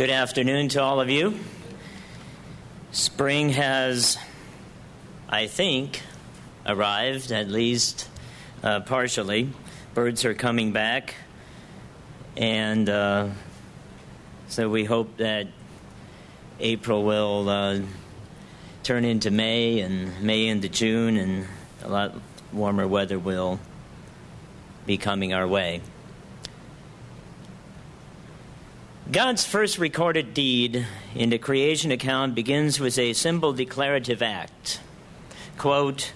Good afternoon to all of you. Spring has, I think, arrived, at least partially. Birds are coming back, and so we hope that April will turn into May, and May into June, and a lot warmer weather will be coming our way. God's first recorded deed in the creation account begins with a simple declarative act. Quote,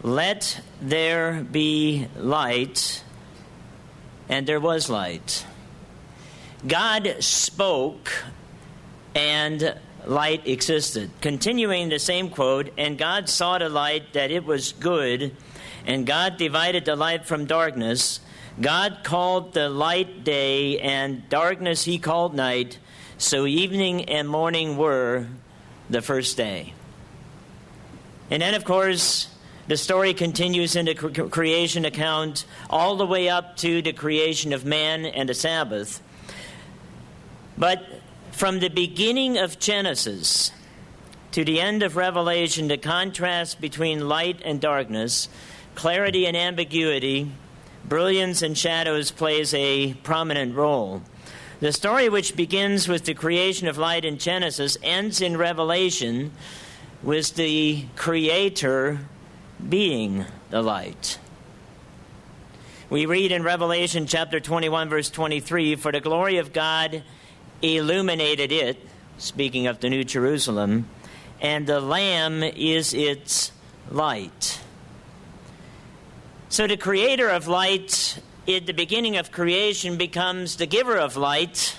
"Let there be light," and there was light. God spoke, and light existed. Continuing the same quote, "And God saw the light that it was good, and God divided the light from darkness. God called the light day, and darkness he called night. So evening and morning were the first day." And then, of course, the story continues in the creation account all the way up to the creation of man and the Sabbath. But from the beginning of Genesis to the end of Revelation, the contrast between light and darkness, clarity and ambiguity, brilliance and shadows plays a prominent role. The story, which begins with the creation of light in Genesis, ends in Revelation with the Creator being the light. We read in Revelation chapter 21, verse 23, "For the glory of God illuminated it," speaking of the New Jerusalem, "and the Lamb is its light." So the creator of light at the beginning of creation becomes the giver of light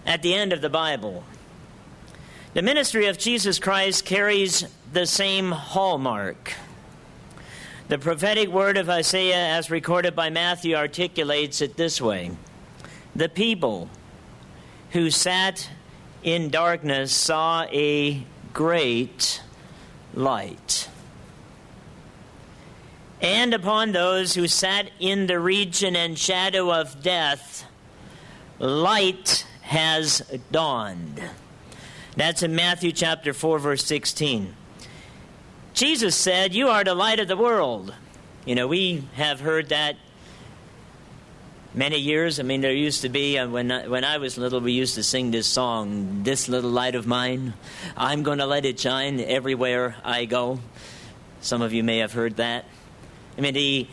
at the end of the Bible. The ministry of Jesus Christ carries the same hallmark. The prophetic word of Isaiah, as recorded by Matthew, articulates it this way: "The people who sat in darkness saw a great light. And upon those who sat in the region and shadow of death, light has dawned." That's in Matthew chapter 4, verse 16. Jesus said, "You are the light of the world." You know, we have heard that many years. I mean, there used to be, when I was little, we used to sing this song, "This little light of mine, I'm going to let it shine everywhere I go." Some of you may have heard that. I mean,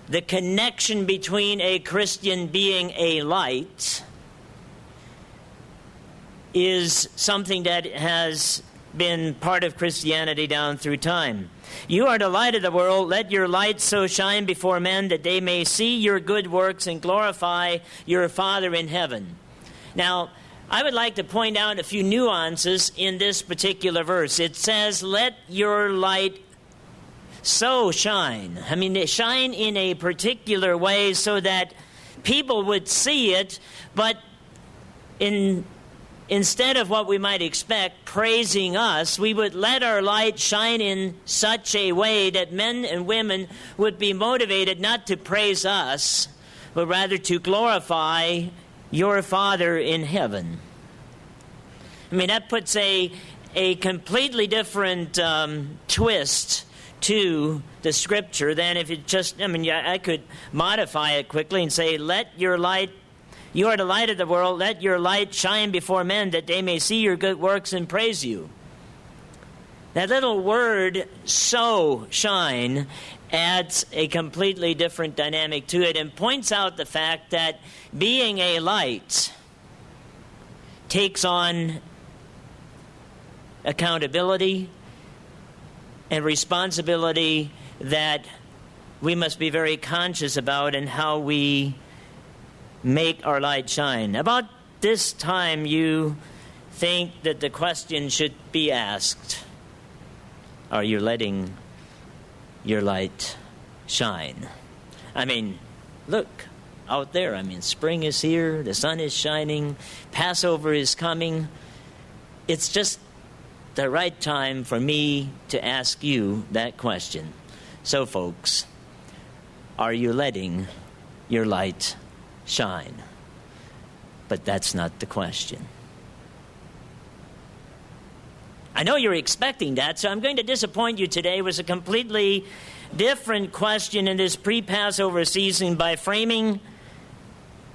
the connection between a Christian being a light is something that has been part of Christianity down through time. "You are the light of the world. Let your light so shine before men that they may see your good works and glorify your Father in heaven." Now, I would like to point out a few nuances in this particular verse. It says, "Let your light so shine." I mean, they shine in a particular way so that people would see it, but instead of what we might expect, praising us, we would let our light shine in such a way that men and women would be motivated not to praise us, but rather to glorify your Father in heaven. I mean, that puts a completely different twist to the scripture than if it just, I could modify it quickly and say, "Let your light, you are the light of the world, let your light shine before men that they may see your good works and praise you." That little word, "so shine," adds a completely different dynamic to it and points out the fact that being a light takes on accountability and responsibility that we must be very conscious about in how we make our light shine. About this time, you think that the question should be asked: are you letting your light shine? I mean, look out there. I mean, spring is here, the sun is shining, Passover is coming. It's just the right time for me to ask you that question. So, folks, are you letting your light shine? But that's not the question. know you're expecting that, so I'm going to disappoint you today with a completely different question in this pre-Passover season by framing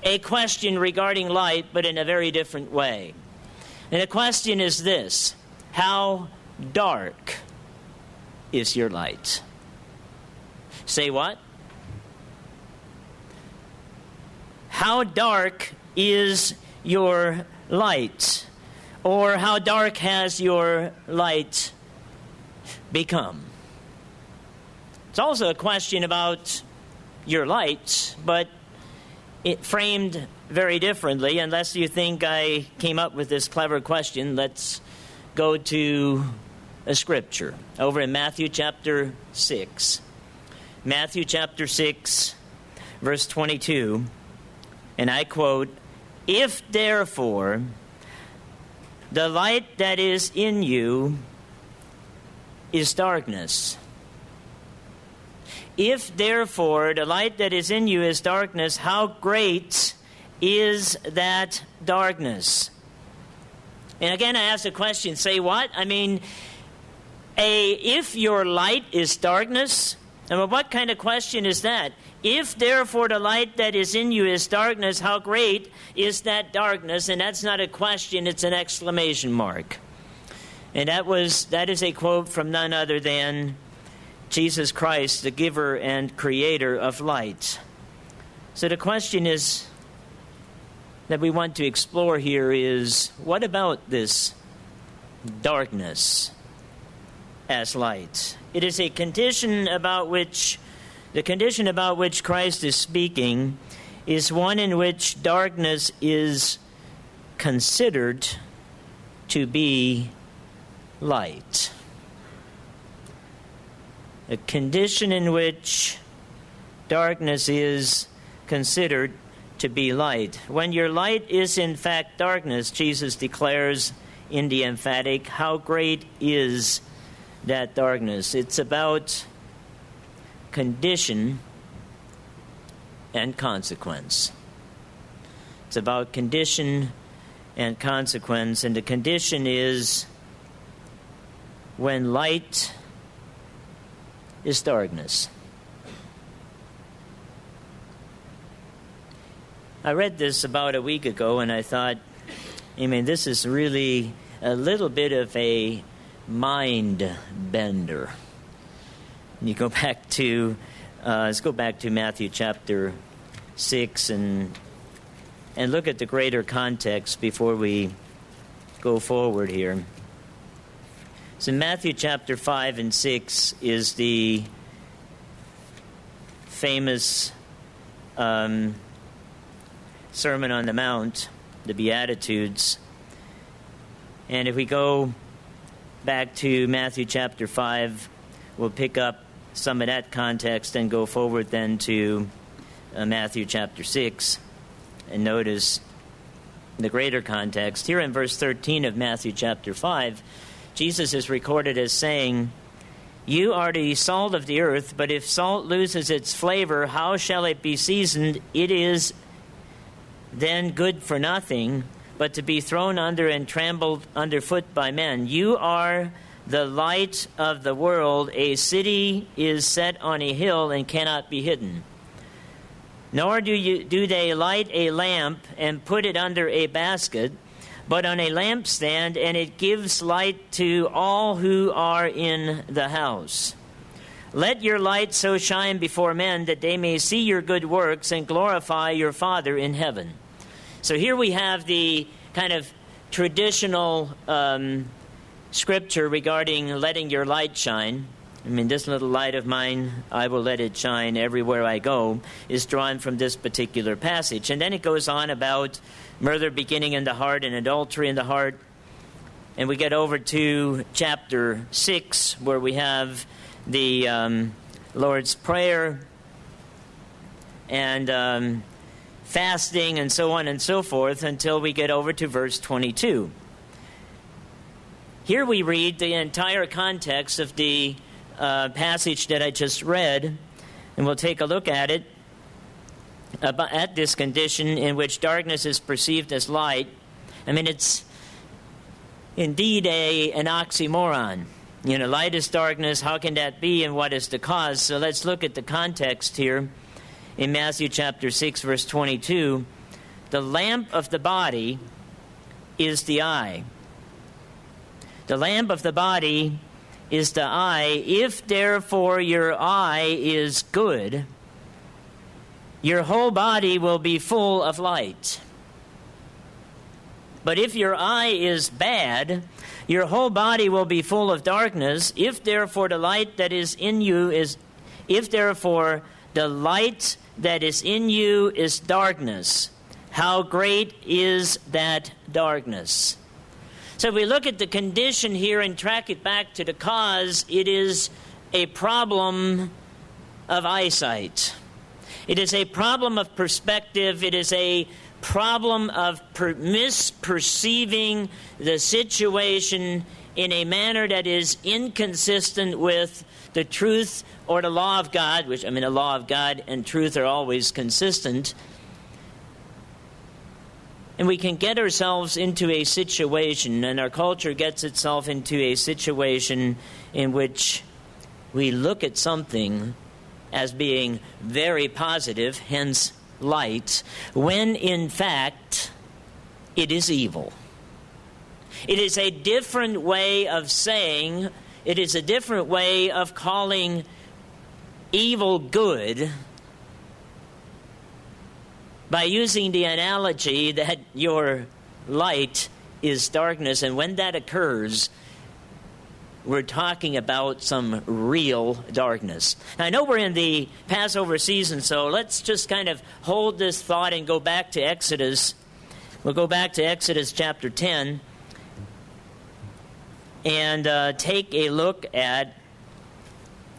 a question regarding light, but in a very different way. And the question is this: how dark is your light? Say what? How dark is your light? Or how dark has your light become? It's also a question about your light, but it framed very differently. Unless you think I came up with this clever question, let's go to a scripture over in Matthew chapter 6. Matthew chapter 6, verse 22, and I quote, "If therefore the light that is in you is darkness. If therefore the light that is in you is darkness, how great is that darkness?" And again, I ask the question, say what? I mean, if your light is darkness, and what kind of question is that? If therefore the light that is in you is darkness, how great is that darkness? And that's not a question, it's an exclamation mark. And that is a quote from none other than Jesus Christ, the giver and creator of light. So the question is that we want to explore here is, what about this darkness as light? It is a condition about which Christ is speaking is one in which darkness is considered to be light. A condition in which darkness is considered to be light. When your light is in fact darkness, Jesus declares in the emphatic, how great is that darkness? It's about condition and consequence. It's about condition and consequence, and the condition is when light is darkness. I read this about a week ago, and I thought, this is really a little bit of a mind bender. You go back to, let's go back to Matthew chapter 6 and look at the greater context before we go forward here. So Matthew chapter 5 and 6 is the famous Sermon on the Mount, the Beatitudes. And if we go back to Matthew chapter 5, we'll pick up some of that context and go forward then to Matthew chapter 6 and notice the greater context. Here in verse 13 of Matthew chapter 5, Jesus is recorded as saying, "You are the salt of the earth, but if salt loses its flavor, how shall it be seasoned? It is then good for nothing, but to be thrown under and trampled underfoot by men. You are the light of the world. A city is set on a hill and cannot be hidden. Nor do they light a lamp and put it under a basket, but on a lampstand, and it gives light to all who are in the house. Let your light so shine before men that they may see your good works and glorify your Father in heaven." So here we have the kind of traditional scripture regarding letting your light shine. This little light of mine, I will let it shine everywhere I go, is drawn from this particular passage. And then it goes on about murder beginning in the heart and adultery in the heart. And we get over to chapter 6, where we have the Lord's Prayer and fasting and so on and so forth, until we get over to verse 22. Here we read the entire context of the passage that I just read, and we'll take a look at it, at this condition in which darkness is perceived as light. It's indeed an oxymoron. Light is darkness. How can that be, and what is the cause? So let's look at the context here. In Matthew chapter 6, verse 22, the lamp of the body is the eye. The lamp of the body is the eye. If therefore your eye is good, your whole body will be full of light. But if your eye is bad, your whole body will be full of darkness. If therefore the light that is in you is darkness, how great is that darkness? So if we look at the condition here and track it back to the cause, it is a problem of eyesight. It is a problem of perspective. It is a problem of misperceiving the situation in a manner that is inconsistent with the truth or the law of God, the law of God and truth are always consistent. And we can get ourselves into a situation, and our culture gets itself into a situation in which we look at something as being very positive, hence light, when in fact it is evil. It is a different way of saying, it is a different way of calling evil good by using the analogy that your light is darkness. And when that occurs, we're talking about some real darkness. Now, I know we're in the Passover season, so let's just kind of hold this thought and go back to Exodus. We'll go back to Exodus chapter 10 and take a look at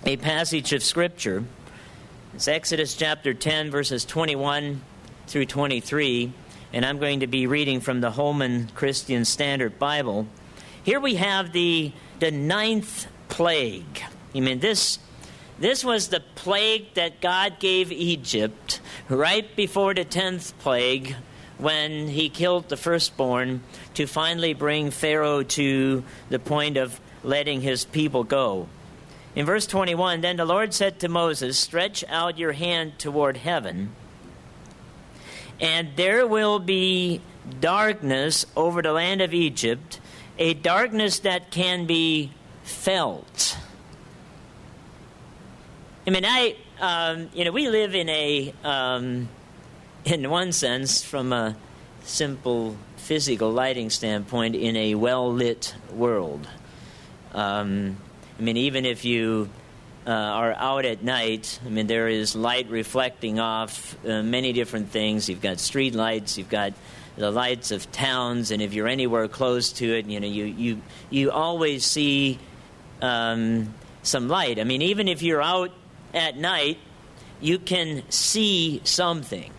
a passage of Scripture. It's Exodus chapter 10, verses 21 through 23, and I'm going to be reading from the Holman Christian Standard Bible. Here we have the ninth plague. This was the plague that God gave Egypt right before the 10th plague, when he killed the firstborn, to finally bring Pharaoh to the point of letting his people go. In verse 21, then the Lord said to Moses, stretch out your hand toward heaven, and there will be darkness over the land of Egypt, a darkness that can be felt. We live in one sense, from a simple physical lighting standpoint, in a well-lit world. Even if you are out at night, there is light reflecting off many different things. You've got street lights, you've got the lights of towns, and if you're anywhere close to it, you always see some light. Even if you're out at night, you can see something.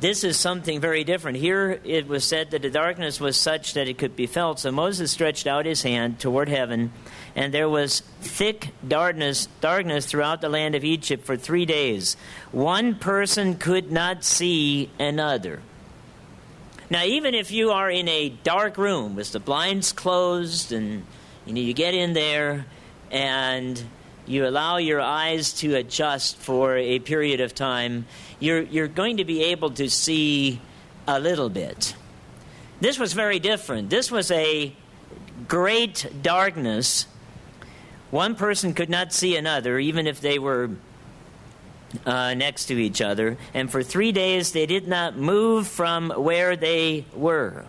This is something very different. Here it was said that the darkness was such that it could be felt. So Moses stretched out his hand toward heaven, and there was thick darkness throughout the land of Egypt for 3 days. One person could not see another. Now, even if you are in a dark room with the blinds closed, and you get in there and you allow your eyes to adjust for a period of time, you're going to be able to see a little bit. This was very different. This was a great darkness. One person could not see another, even if they were next to each other. And for 3 days, they did not move from where they were.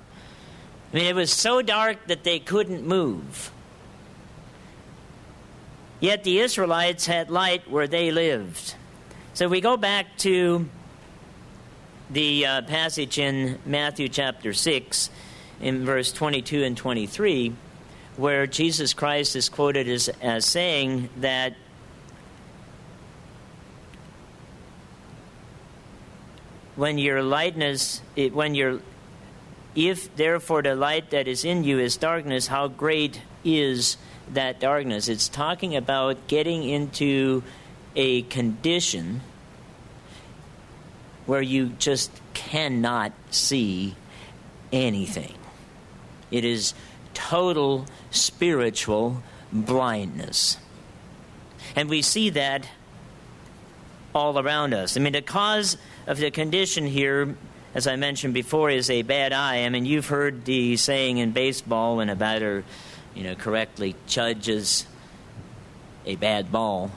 It was so dark that they couldn't move. Yet the Israelites had light where they lived. So we go back to the passage in Matthew chapter 6, in verse 22 and 23, where Jesus Christ is quoted as saying that if therefore the light that is in you is darkness, how great is that darkness? It's talking about getting into a condition where you just cannot see anything. It is total spiritual blindness. And we see that all around us. I mean, the cause of the condition here, as I mentioned before, is a bad eye. I mean, you've heard the saying in baseball when a batter, correctly judges a bad ball,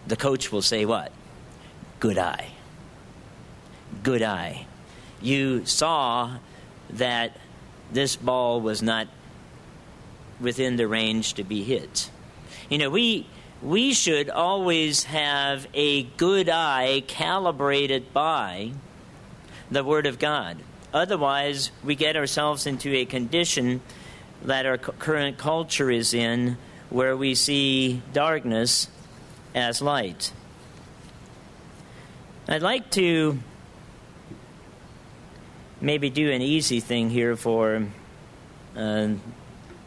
the coach will say what? Good eye. Good eye. You saw that this ball was not within the range to be hit. We should always have a good eye calibrated by the Word of God. Otherwise, we get ourselves into a condition that our current culture is in, where we see darkness as light. I'd like to maybe do an easy thing here for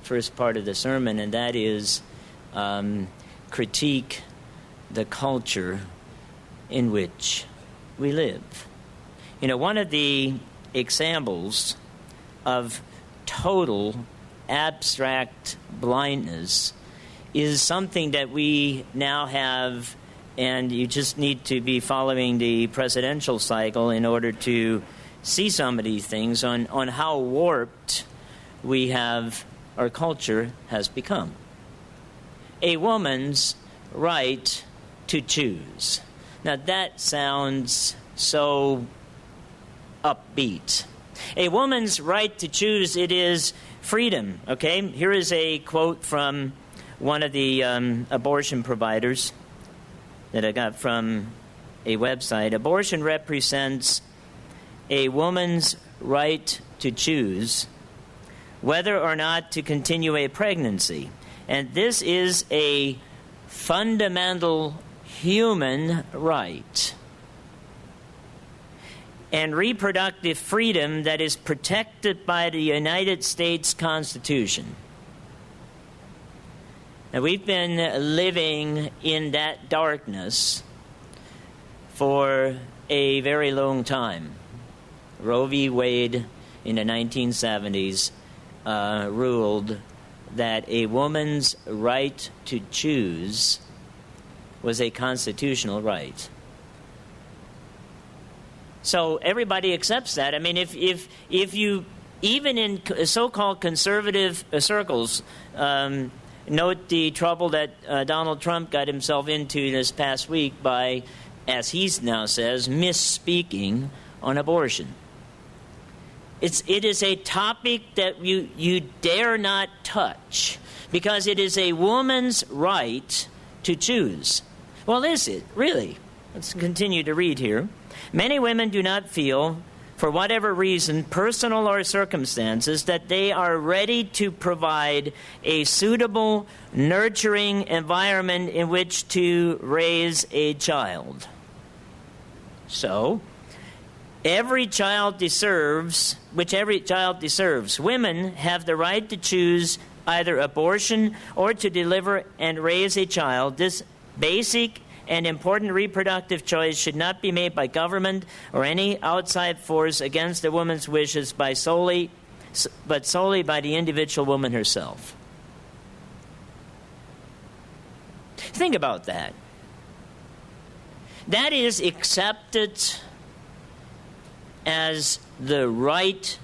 first part of the sermon, and that is critique the culture in which we live. One of the examples of total abstract blindness is something that we now have, and you just need to be following the presidential cycle in order to see some of these things on how warped our culture has become. A woman's right to choose. Now that sounds so upbeat. A woman's right to choose, it is freedom, okay? Here is a quote from one of the abortion providers that I got from a website. Abortion represents a woman's right to choose whether or not to continue a pregnancy. And this is a fundamental human right and reproductive freedom that is protected by the United States Constitution. Now, we've been living in that darkness for a very long time. Roe v. Wade in the 1970s ruled that a woman's right to choose was a constitutional right. So everybody accepts that. I mean, if you, even in so-called conservative circles, note the trouble that Donald Trump got himself into this past week by, as he now says, misspeaking on abortion. It is a topic that you dare not touch because it is a woman's right to choose. Well, is it really? Let's continue to read here. Many women do not feel, for whatever reason, personal or circumstances, that they are ready to provide a suitable, nurturing environment in which to raise a child. So, every child deserves. Women have the right to choose either abortion or to deliver and raise a child. This basic and important reproductive choice should not be made by government or any outside force against a woman's wishes, but solely by the individual woman herself. Think about that. That is accepted as the right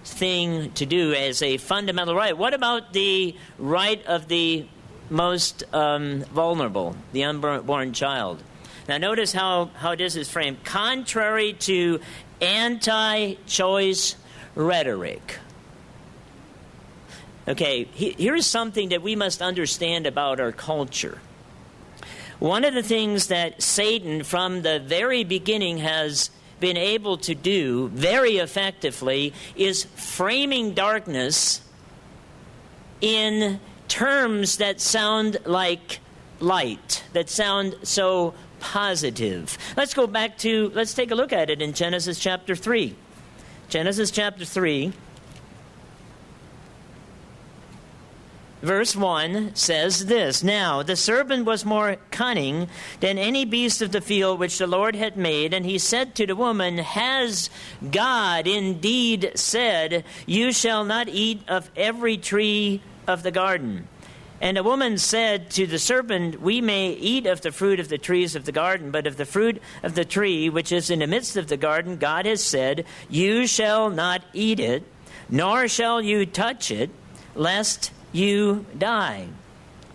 thing to do, as a fundamental right. What about the right of the most vulnerable, the unborn child? Now notice how this is framed. Contrary to anti-choice rhetoric. Okay, here's something that we must understand about our culture. One of the things that Satan from the very beginning has been able to do very effectively is framing darkness in terms that sound like light, that sound so positive. Let's take a look at it in Genesis chapter 3. Genesis chapter 3. Verse 1 says this, "Now the serpent was more cunning than any beast of the field which the Lord had made, and he said to the woman, Has God indeed said, You shall not eat of every tree of the garden? And the woman said to the serpent, We may eat of the fruit of the trees of the garden, but of the fruit of the tree which is in the midst of the garden, God has said, You shall not eat it, nor shall you touch it, lest you die.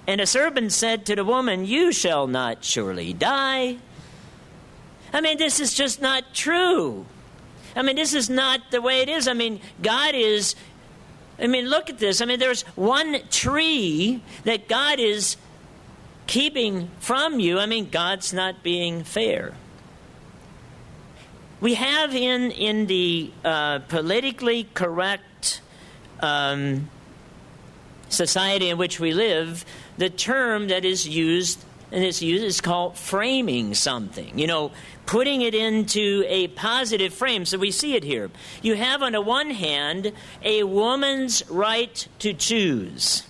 And the serpent said to the woman, You shall not surely die." I mean, this is just not true. I mean, this is not the way it is. I mean, God is, look at this. I mean, there's one tree that God is keeping from you. I mean, God's not being fair. We have in the politically correct society in which we live, the term that is used, and it's used, is called framing something. Putting it into a positive frame. So we see it here. You have on the one hand a woman's right to choose,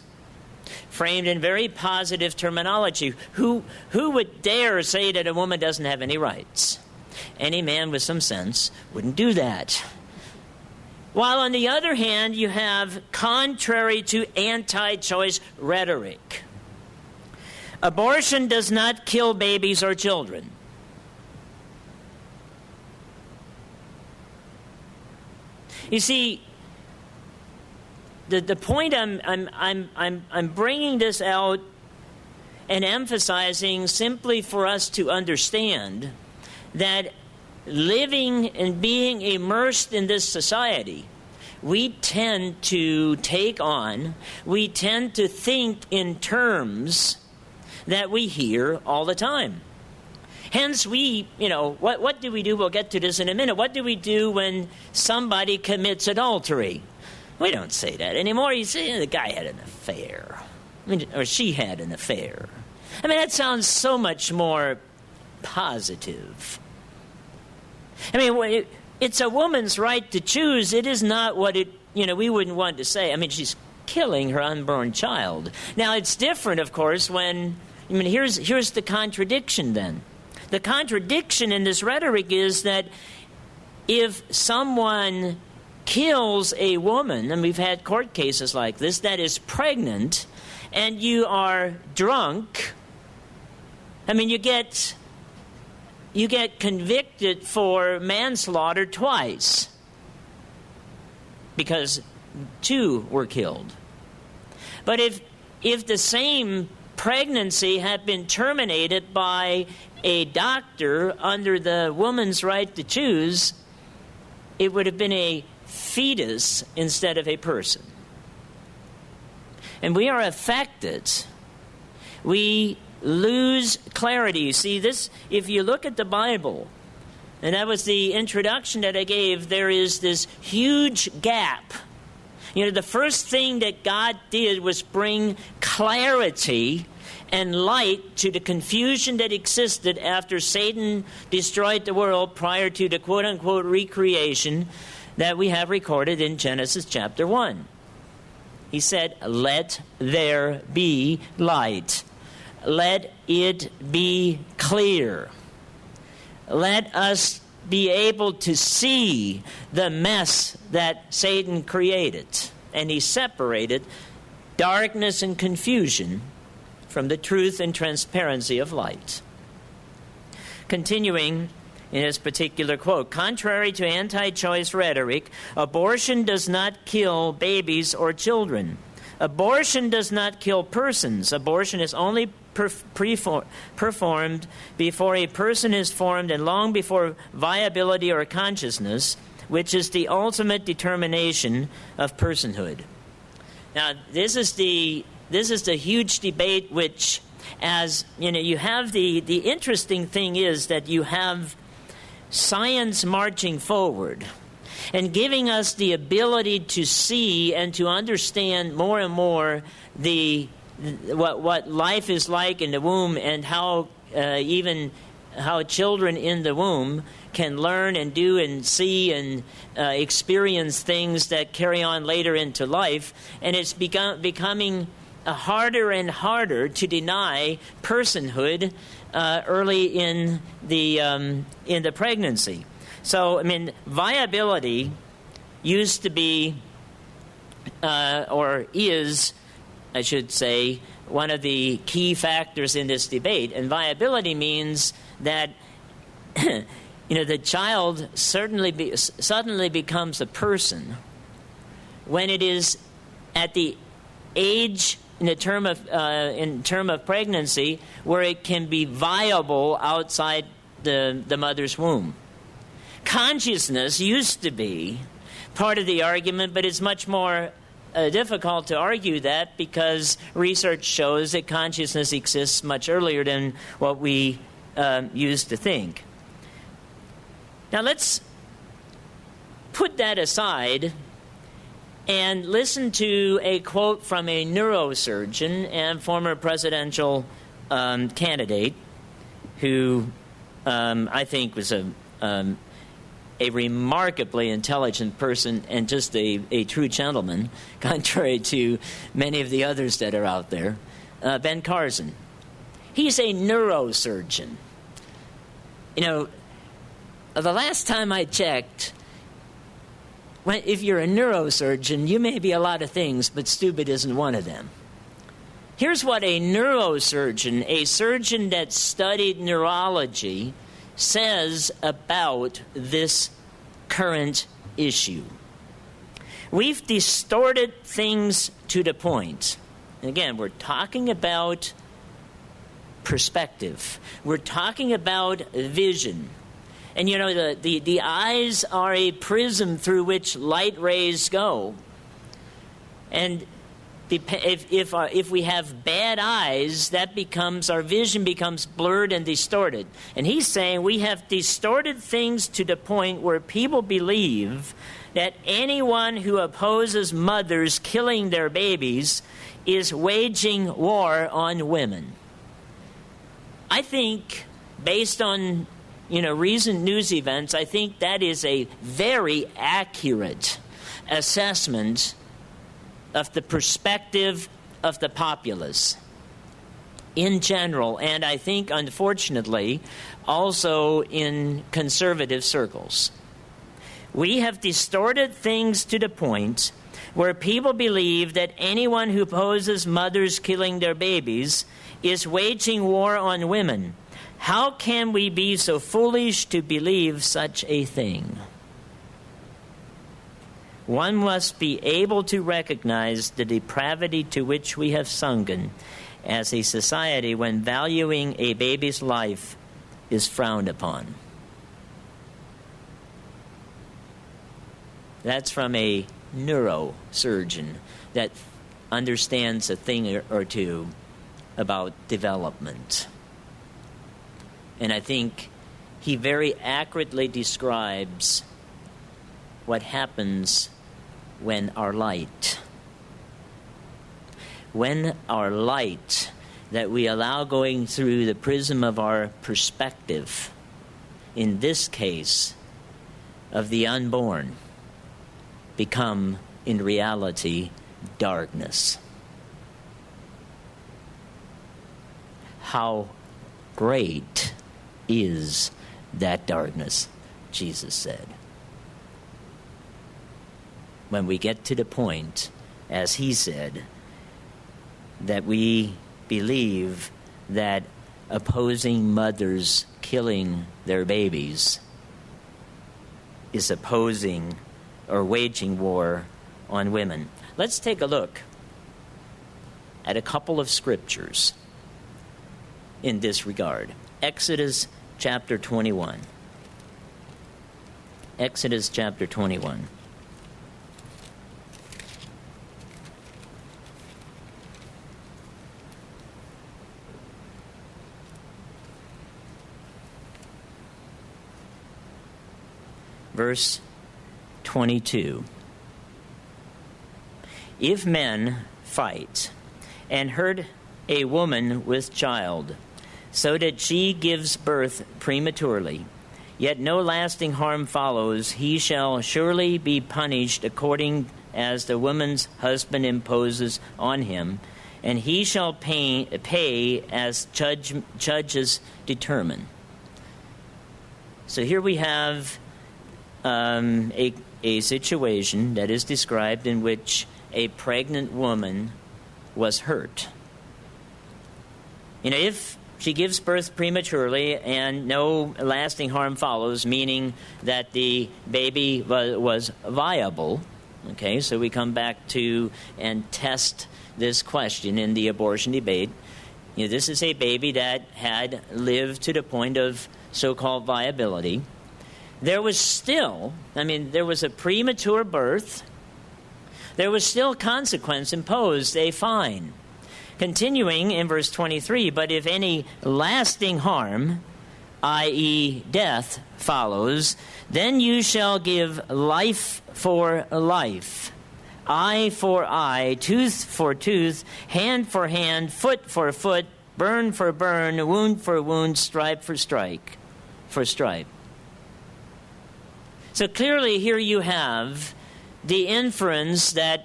framed in very positive terminology. Who would dare say that a woman doesn't have any rights? Any man with some sense wouldn't do that. While on the other hand, you have contrary to anti-choice rhetoric. Abortion does not kill babies or children. You see, the point I'm bringing this out and emphasizing simply for us to understand that living and being immersed in this society, we tend to we tend to think in terms that we hear all the time. Hence, what do we do? We'll get to this in a minute. What do we do when somebody commits adultery? We don't say that anymore. You say, the guy had an affair. Or she had an affair. That sounds so much more positive. It's a woman's right to choose. It is not what we wouldn't want to say. She's killing her unborn child. Now, it's different, of course, when, here's the contradiction then. The contradiction in this rhetoric is that if someone kills a woman, and we've had court cases like this, that is pregnant, and you are drunk, you get convicted for manslaughter twice because two were killed. But if the same pregnancy had been terminated by a doctor under the woman's right to choose, it would have been a fetus instead of a person. And we are affected. We lose clarity. You see, this, if you look at the Bible, and that was the introduction that I gave, there is this huge gap. The first thing that God did was bring clarity and light to the confusion that existed after Satan destroyed the world prior to the quote-unquote recreation that we have recorded in Genesis chapter 1. He said, "Let there be light. Let it be clear. Let us be able to see the mess that Satan created." And he separated darkness and confusion from the truth and transparency of light. Continuing in his particular quote, "Contrary to anti-choice rhetoric, abortion does not kill babies or children. Abortion does not kill persons. Abortion is only performed before a person is formed and long before viability or consciousness, which is the ultimate determination of personhood." Now, this is the huge debate which, as you have the interesting thing is that you have science marching forward and giving us the ability to see and to understand more and more what life is like in the womb, and how how children in the womb can learn and do and see and experience things that carry on later into life. And it's becoming harder and harder to deny personhood early in the pregnancy. So, I mean, viability used to be, or is, I should say, one of the key factors in this debate. And viability means that the child suddenly becomes a person when it is at the age in term of pregnancy where it can be viable outside the mother's womb. Consciousness used to be part of the argument, but it's much more difficult to argue that because research shows that consciousness exists much earlier than what we used to think. Now let's put that aside and listen to a quote from a neurosurgeon and former presidential candidate who I think was a remarkably intelligent person and just a true gentleman, contrary to many of the others that are out there, Ben Carson. He's a neurosurgeon. The last time I checked, if you're a neurosurgeon, you may be a lot of things, but stupid isn't one of them. Here's what a neurosurgeon, a surgeon that studied neurology, says about this current issue. We've distorted things to the point. Again, we're talking about perspective. We're talking about vision. And the eyes are a prism through which light rays go. And if we have bad eyes, that becomes, our vision becomes blurred and distorted. And he's saying we have distorted things to the point where people believe that anyone who opposes mothers killing their babies is waging war on women. I think, based on recent news events, I think that is a very accurate assessment of the perspective of the populace in general, and I think, unfortunately, also in conservative circles. We have distorted things to the point where people believe that anyone who opposes mothers killing their babies is waging war on women. How can we be so foolish to believe such a thing? One must be able to recognize the depravity to which we have sunken as a society when valuing a baby's life is frowned upon. That's from a neurosurgeon that understands a thing or two about development. And I think he very accurately describes what happens when our light that we allow going through the prism of our perspective, in this case of the unborn, become in reality darkness. How great is that darkness, Jesus said. When we get to the point, as he said, that we believe that opposing mothers killing their babies is opposing or waging war on women. Let's take a look at a couple of scriptures in this regard. Exodus chapter 21. Exodus chapter 21. Verse 22. If men fight and hurt a woman with child, so that she gives birth prematurely, yet no lasting harm follows, he shall surely be punished according as the woman's husband imposes on him, and he shall pay as judges determine. So here we have a situation that is described in which a pregnant woman was hurt. If she gives birth prematurely and no lasting harm follows, meaning that the baby was viable, okay, so we come back to and test this question in the abortion debate. This is a baby that had lived to the point of so-called viability. There was still, there was a premature birth. There was still consequence imposed, a fine. Continuing in verse 23, but if any lasting harm, i.e. death, follows, then you shall give life for life, eye for eye, tooth for tooth, hand for hand, foot for foot, burn for burn, wound for wound, stripe for stripe. So clearly here you have the inference that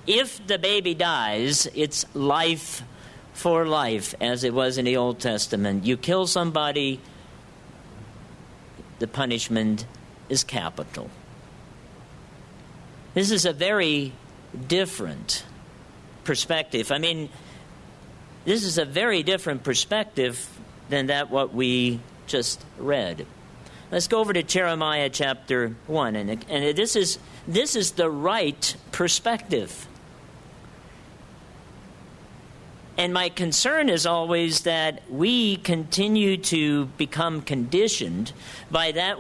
if the baby dies, it's life for life, as it was in the Old Testament. You kill somebody, the punishment is capital. This is a very different perspective. This is a very different perspective than what we just read. Let's go over to Jeremiah chapter 1, and this is the right perspective. And my concern is always that we continue to become conditioned by that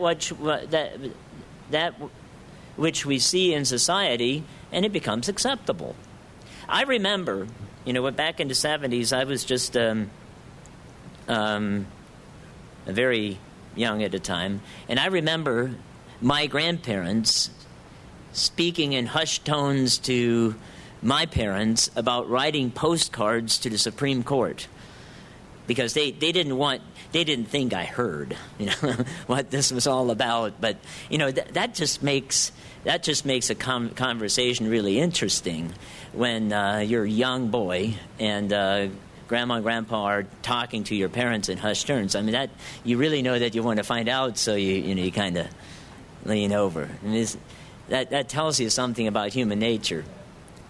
which we see in society, and it becomes acceptable. I remember, back in the 70s, I was just very young at the time, and I remember my grandparents speaking in hushed tones to my parents about writing postcards to the Supreme Court, because they didn't think I heard what this was all about. But that just makes a conversation really interesting when you're a young boy and Grandma and Grandpa are talking to your parents in hushed tones. That you really know that you want to find out, so you kind of lean over. And that tells you something about human nature.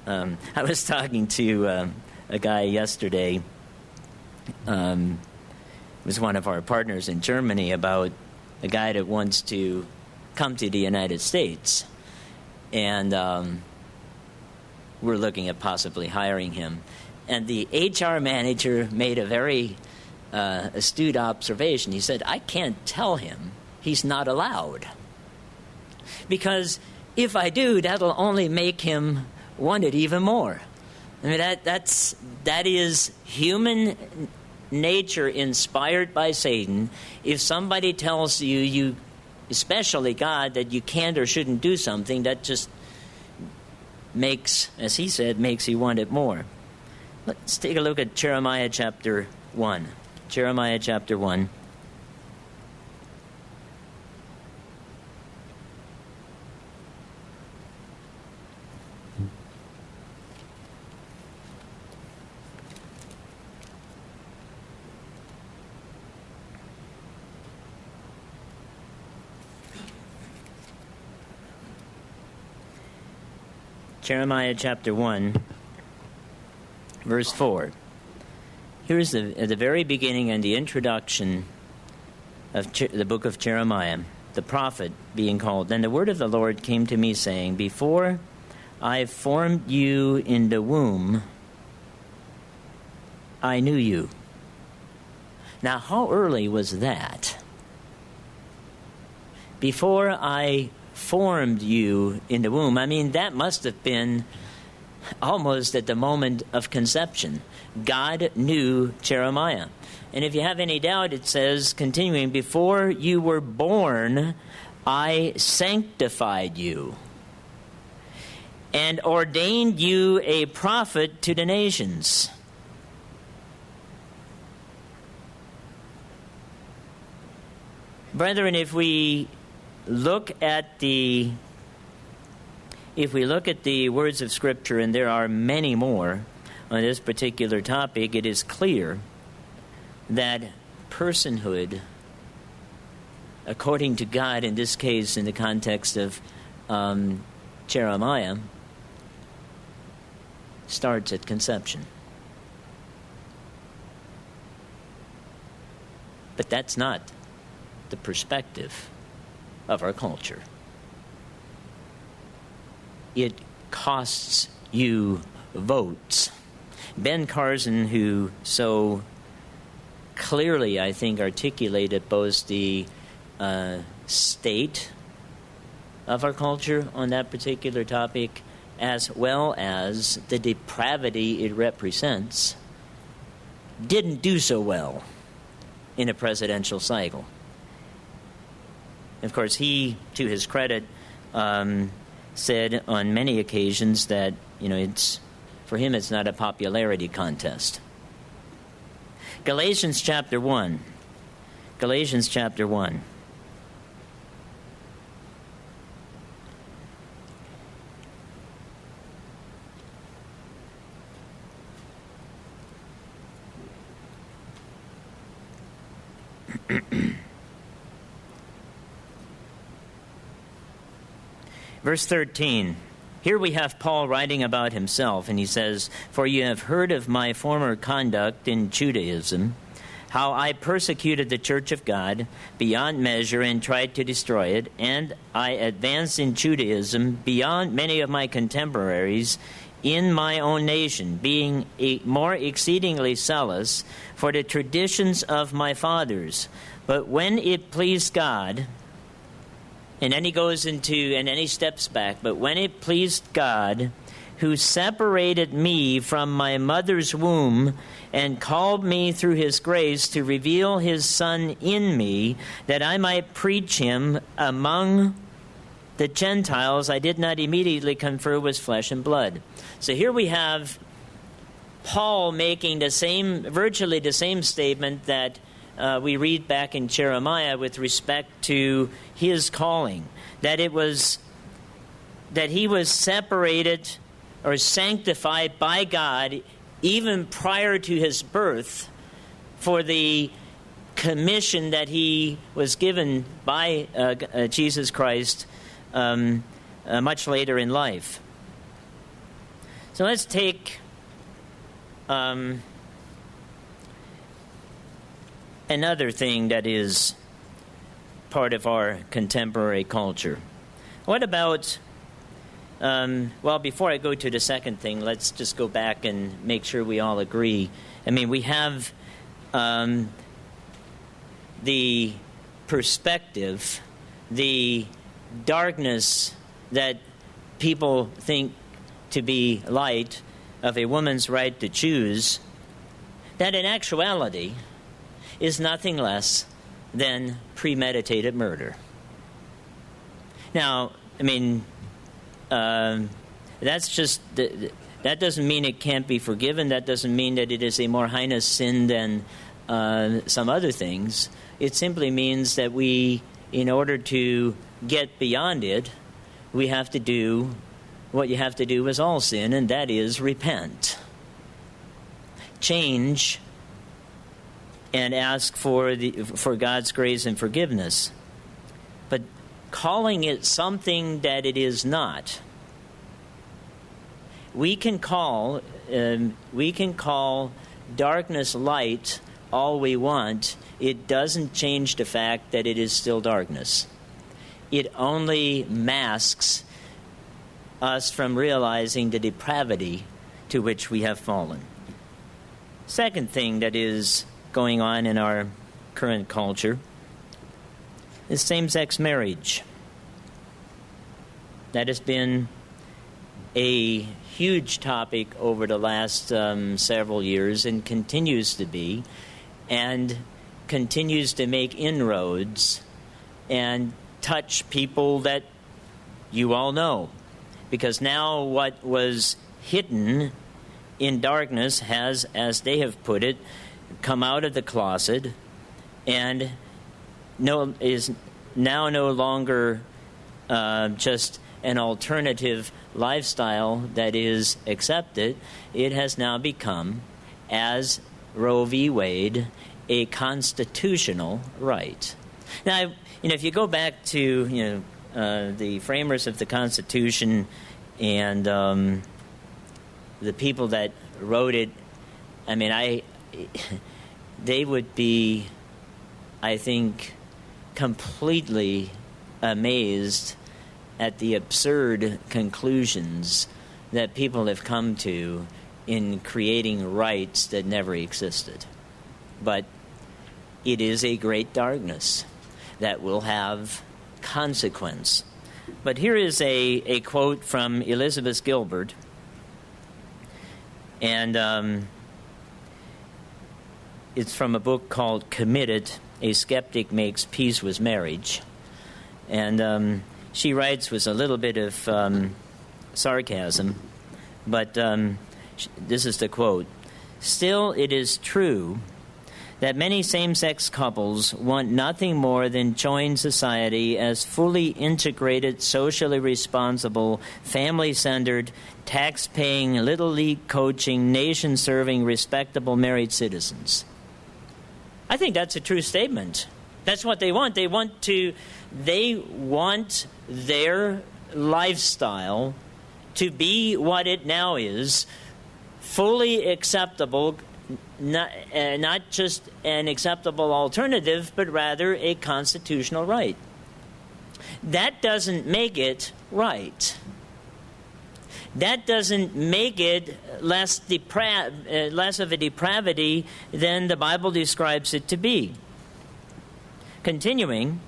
I was talking to a guy yesterday, was one of our partners in Germany, about a guy that wants to come to the United States. And we're looking at possibly hiring him. And the HR manager made a very astute observation. He said, I can't tell him he's not allowed, because if I do, that'll only make him want it even more. That is human nature inspired by Satan. If somebody tells you, especially God, that you can't or shouldn't do something, that just makes, as he said, makes you want it more. Let's take a look at Jeremiah chapter 1. Jeremiah chapter 1. Jeremiah chapter 1, verse 4. Here's at the very beginning and the introduction of the book of Jeremiah, the prophet being called. Then the word of the Lord came to me, saying, before I formed you in the womb, I knew you. Now, how early was that? Before I formed you in the womb. That must have been almost at the moment of conception. God knew Jeremiah. And if you have any doubt, it says, continuing, before you were born, I sanctified you and ordained you a prophet to the nations. Brethren, if we look at the words of Scripture, and there are many more, on this particular topic, it is clear that personhood, according to God, in this case, in the context of Jeremiah, starts at conception. But that's not the perspective of our culture. It costs you votes. Ben Carson, who so clearly, I think, articulated both the state of our culture on that particular topic as well as the depravity it represents, didn't do so well in a presidential cycle. Of course, he, to his credit, said on many occasions that, it's for him it's not a popularity contest. Galatians chapter 1. Galatians chapter 1. Verse 13. Here we have Paul writing about himself, and he says, "For you have heard of my former conduct in Judaism, how I persecuted the church of God beyond measure and tried to destroy it, and I advanced in Judaism beyond many of my contemporaries in my own nation, being more exceedingly zealous for the traditions of my fathers. But when it pleased God," and then he goes into, and then he steps back, "but when it pleased God, who separated me from my mother's womb and called me through his grace to reveal his Son in me, that I might preach him among the Gentiles, I did not immediately confer with flesh and blood." So here we have Paul making virtually the same statement that we read back in Jeremiah with respect to his calling, that he was separated or sanctified by God even prior to his birth for the commission that he was given by Jesus Christ much later in life. So let's take another thing that is part of our contemporary culture. What about, before I go to the second thing, let's just go back and make sure we all agree. I mean, we have the perspective, the darkness that people think to be light of a woman's right to choose, that in actuality is nothing less than premeditated murder. Now, I mean, that's just that doesn't mean it can't be forgiven. That doesn't mean that it is a more heinous sin than some other things. It simply means that we, in order to get beyond it, we have to do what you have to do with all sin, and that is repent, change, and ask for God's grace and forgiveness. But calling it something that it is not, we can call darkness light all we want. It doesn't change the fact that it is still darkness. It only masks us from realizing the depravity to which we have fallen. Second thing that is going on in our current culture is same-sex marriage. That has been a huge topic over the last several years and continues to be, and continues to make inroads and touch people that you all know. Because now what was hidden in darkness has, as they have put it, come out of the closet and is now no longer just an alternative lifestyle that is accepted, it has now become, as Roe v. Wade, a constitutional right. Now, if you go back to the framers of the Constitution and the people that wrote it, they would be, I think, completely amazed at the absurd conclusions that people have come to in creating rights that never existed. But it is a great darkness that will have consequence. But here is a quote from Elizabeth Gilbert, and it's from a book called Committed, A Skeptic Makes Peace with Marriage. And she writes with a little bit of sarcasm, but this is the quote. "Still, it is true that many same-sex couples want nothing more than join society as fully integrated, socially responsible, family-centered, tax-paying, little league coaching, nation-serving, respectable married citizens." I think that's a true statement. That's what they want. They want their lifestyle to be what it now is, fully acceptable, not just an acceptable alternative, but rather a constitutional right. That doesn't make it right. That doesn't make it less of a depravity than the Bible describes it to be. Continuing,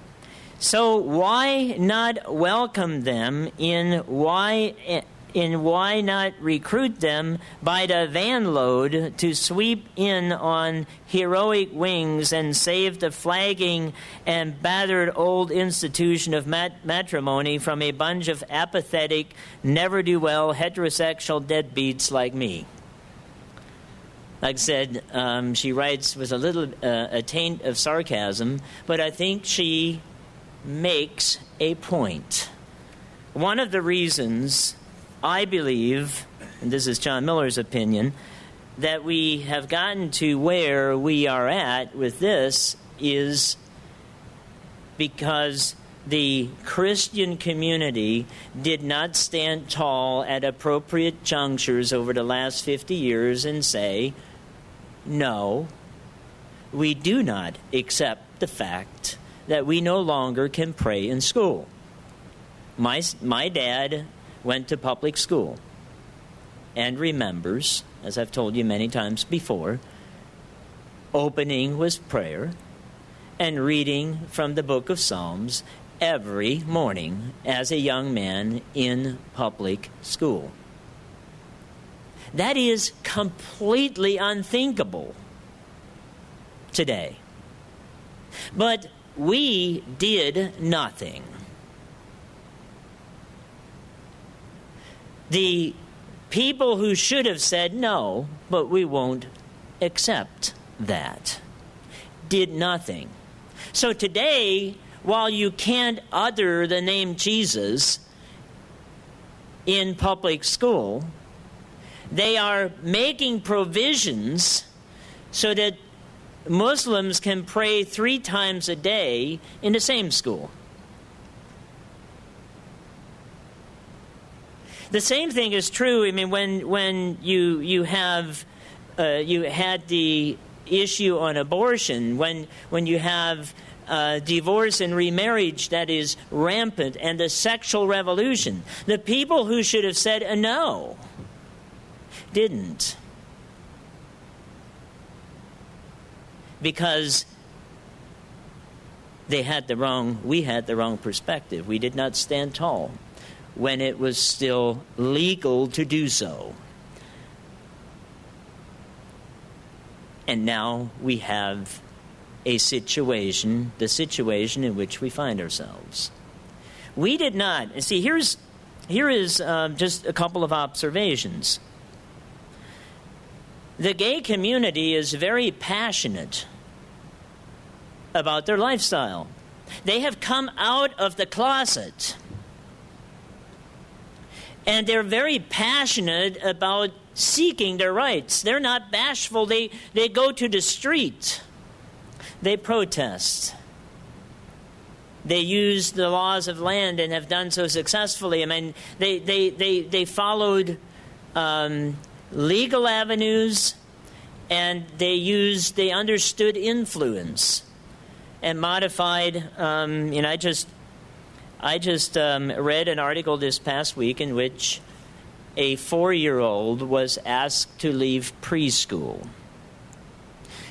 so why not welcome them in why not recruit them by the van load to sweep in on heroic wings and save the flagging and battered old institution of matrimony from a bunch of apathetic, never-do-well heterosexual deadbeats like me? Like I said, she writes with a taint of sarcasm, but I think she makes a point. One of the reasons I believe, and this is John Miller's opinion, that we have gotten to where we are at with this is because the Christian community did not stand tall at appropriate junctures over the last 50 years and say, no, we do not accept the fact that we no longer can pray in school. My dad went to public school and remembers, as I've told you many times before, opening with prayer and reading from the book of Psalms every morning as a young man in public school. That is completely unthinkable today. But we did nothing. The people who should have said no, but we won't accept that, did nothing. So today, while you can't utter the name Jesus in public school, they are making provisions so that Muslims can pray 3 times a day in the same school. The same thing is true. I mean, when you had the issue on abortion, when you have divorce and remarriage that is rampant, and the sexual revolution, the people who should have said a no didn't, because we had the wrong perspective. We did not stand tall when it was still legal to do so. And now we have the situation in which we find ourselves. We did not. See, here is just a couple of observations. The gay community is very passionate about their lifestyle. They have come out of the closet. And they're very passionate about seeking their rights. They're not bashful. They go to the street. They protest. They use the laws of land and have done so successfully. I mean, they followed legal avenues, and they understood influence and modified. I just read an article this past week in which a 4-year-old was asked to leave preschool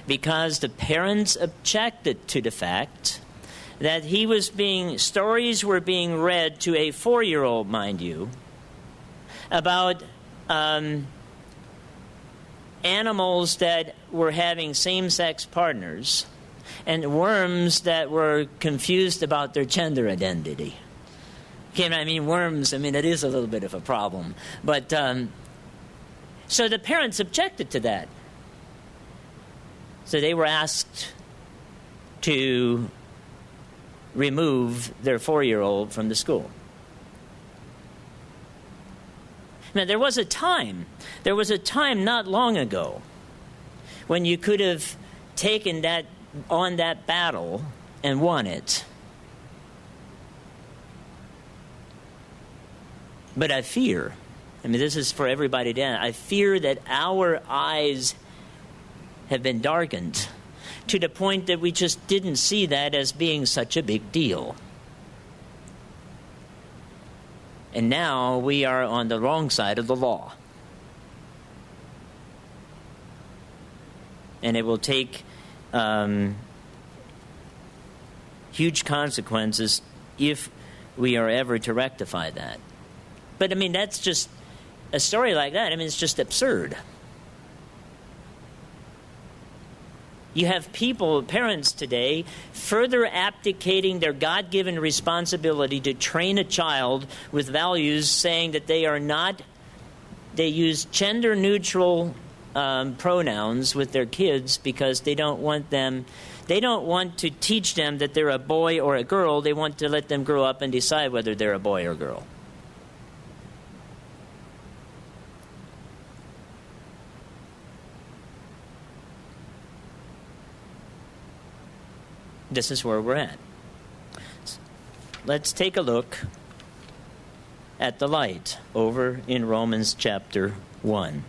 because the parents objected to the fact that stories were being read to a 4-year-old, mind you, about animals that were having same-sex partners and worms that were confused about their gender identity. Okay, I mean, worms, it is a little bit of a problem. But, so the parents objected to that. So they were asked to remove their 4-year-old from the school. Now, there was a time not long ago when you could have taken on that battle and won it. But I fear, this is for everybody down, I fear that our eyes have been darkened to the point that we just didn't see that as being such a big deal. And now we are on the wrong side of the law. And it will take huge consequences if we are ever to rectify that. But, that's just a story like that. It's just absurd. You have parents today, further abdicating their God-given responsibility to train a child with values, saying that they use gender-neutral pronouns with their kids because they don't want to teach them that they're a boy or a girl. They want to let them grow up and decide whether they're a boy or girl. This is where we're at. Let's take a look at the light over in Romans chapter 1.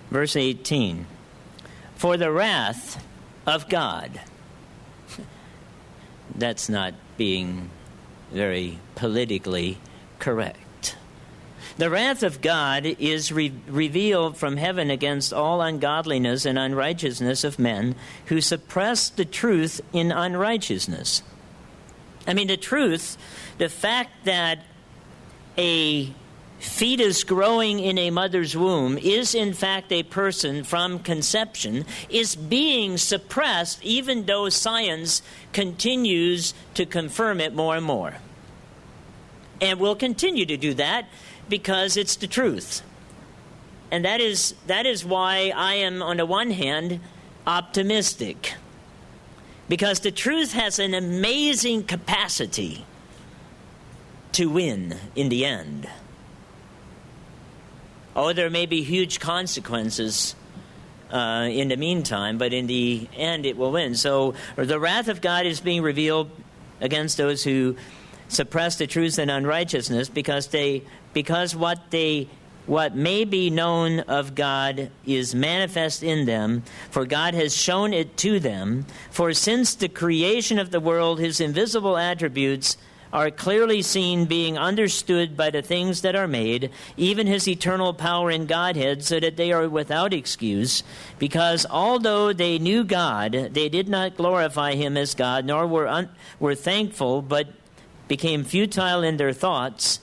Verse 18. For the wrath of God. That's not being very politically correct. The wrath of God is revealed from heaven against all ungodliness and unrighteousness of men who suppress the truth in unrighteousness. The truth, the fact that a fetus growing in a mother's womb is in fact a person from conception, is being suppressed even though science continues to confirm it more and more. And will continue to do that because it's the truth. And that is why I am, on the one hand, optimistic. Because the truth has an amazing capacity to win in the end. Oh, there may be huge consequences in the meantime, but in the end it will win. So the wrath of God is being revealed against those who suppress the truth in unrighteousness, because what may be known of God is manifest in them, for God has shown it to them. For since the creation of the world, his invisible attributes are clearly seen, being understood by the things that are made, even his eternal power and Godhead, so that they are without excuse. Because although they knew God, they did not glorify him as God, nor were thankful, but became futile in their thoughts,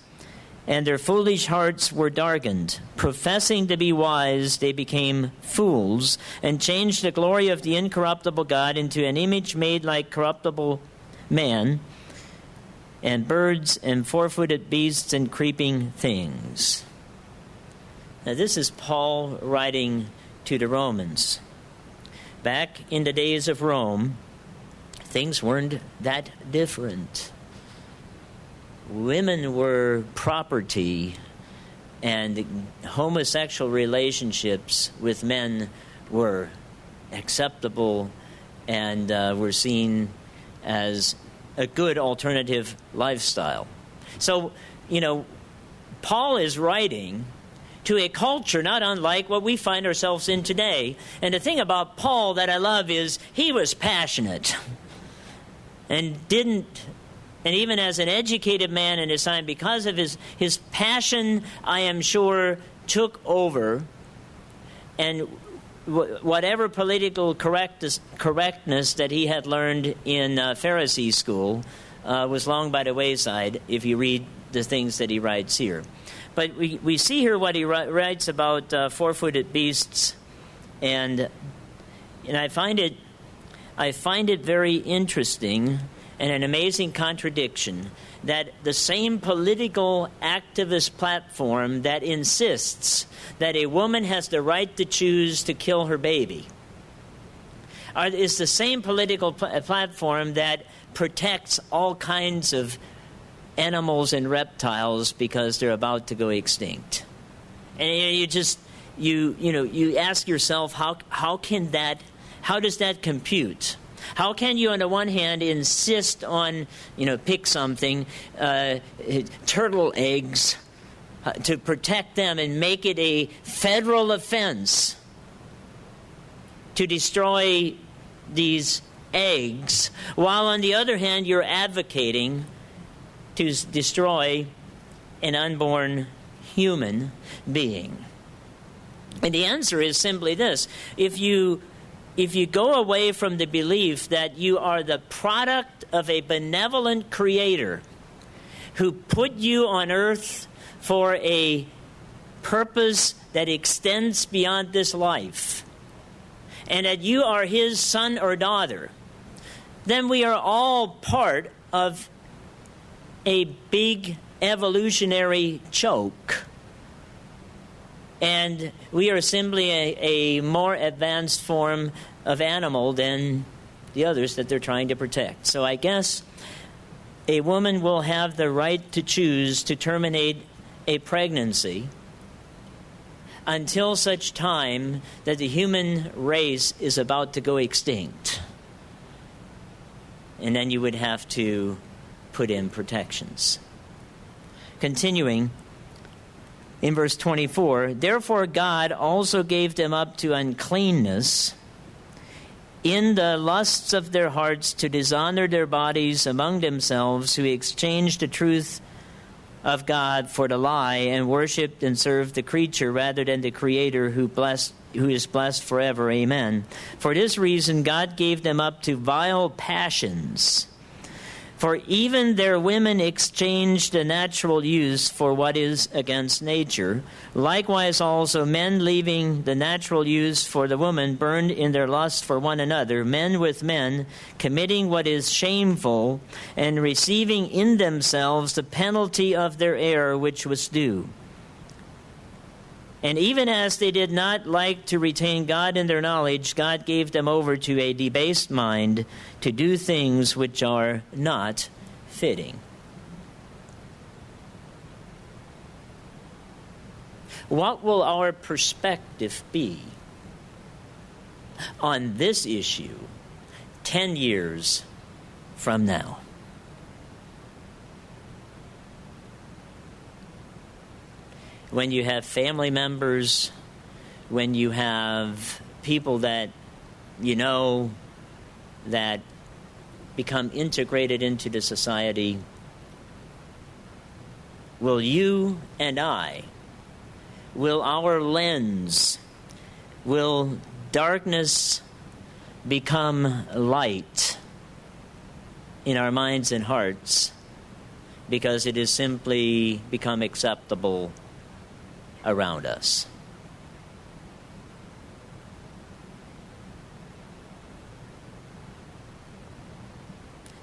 and their foolish hearts were darkened. Professing to be wise, they became fools, and changed the glory of the incorruptible God into an image made like corruptible man, and birds and four-footed beasts and creeping things. Now, this is Paul writing to the Romans. Back in the days of Rome, things weren't that different. Women were property, and homosexual relationships with men were acceptable and were seen as a good alternative lifestyle. So, Paul is writing to a culture not unlike what we find ourselves in today. And the thing about Paul that I love is he was passionate and even as an educated man in his time, because of his passion, I am sure, took over, and whatever political correctness that he had learned in Pharisee school was long by the wayside if you read the things that he writes here. But we see here what he writes about four-footed beasts, and I find it very interesting and an amazing contradiction that the same political activist platform that insists that a woman has the right to choose to kill her baby is the same political platform that protects all kinds of animals and reptiles because they're about to go extinct. And you ask yourself, how does that compute? How can you, on the one hand, insist on, pick something, turtle eggs, to protect them and make it a federal offense to destroy these eggs, while on the other hand, you're advocating to destroy an unborn human being? And the answer is simply this. If you go away from the belief that you are the product of a benevolent creator who put you on earth for a purpose that extends beyond this life, and that you are his son or daughter, then we are all part of a big evolutionary choke. And we are simply a more advanced form of animal than the others that they're trying to protect. So I guess a woman will have the right to choose to terminate a pregnancy until such time that the human race is about to go extinct. And then you would have to put in protections. Continuing, in verse 24, therefore God also gave them up to uncleanness in the lusts of their hearts to dishonor their bodies among themselves, who exchanged the truth of God for the lie and worshipped and served the creature rather than the Creator who is blessed forever. Amen. For this reason God gave them up to vile passions. For even their women exchanged the natural use for what is against nature. Likewise also men, leaving the natural use for the woman, burned in their lust for one another, men with men, committing what is shameful, and receiving in themselves the penalty of their error which was due. And even as they did not like to retain God in their knowledge, God gave them over to a debased mind to do things which are not fitting. What will our perspective be on this issue 10 years from now? When you have family members, when you have people that that become integrated into the society, will you and I, will our lens, will darkness become light in our minds and hearts because it has simply become acceptable around us?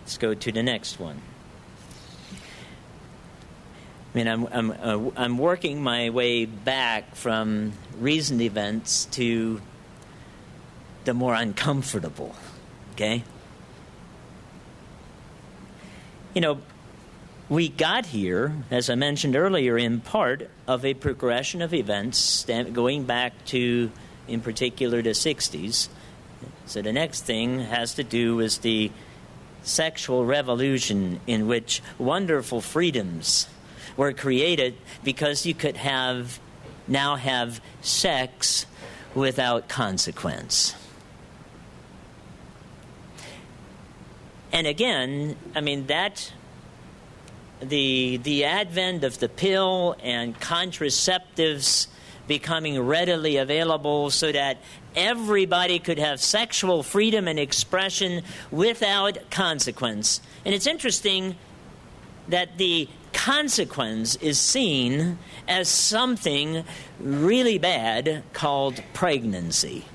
Let's go to the next one. I mean, I'm working my way back from recent events to the more uncomfortable, okay? You know, we got here, as I mentioned earlier, in part of a progression of events going back to, in particular, the 60s. So the next thing has to do with the sexual revolution in which wonderful freedoms were created because you could now have sex without consequence. And again, I mean, that the advent of the pill and contraceptives becoming readily available so that everybody could have sexual freedom and expression without consequence. And it's interesting that the consequence is seen as something really bad called pregnancy.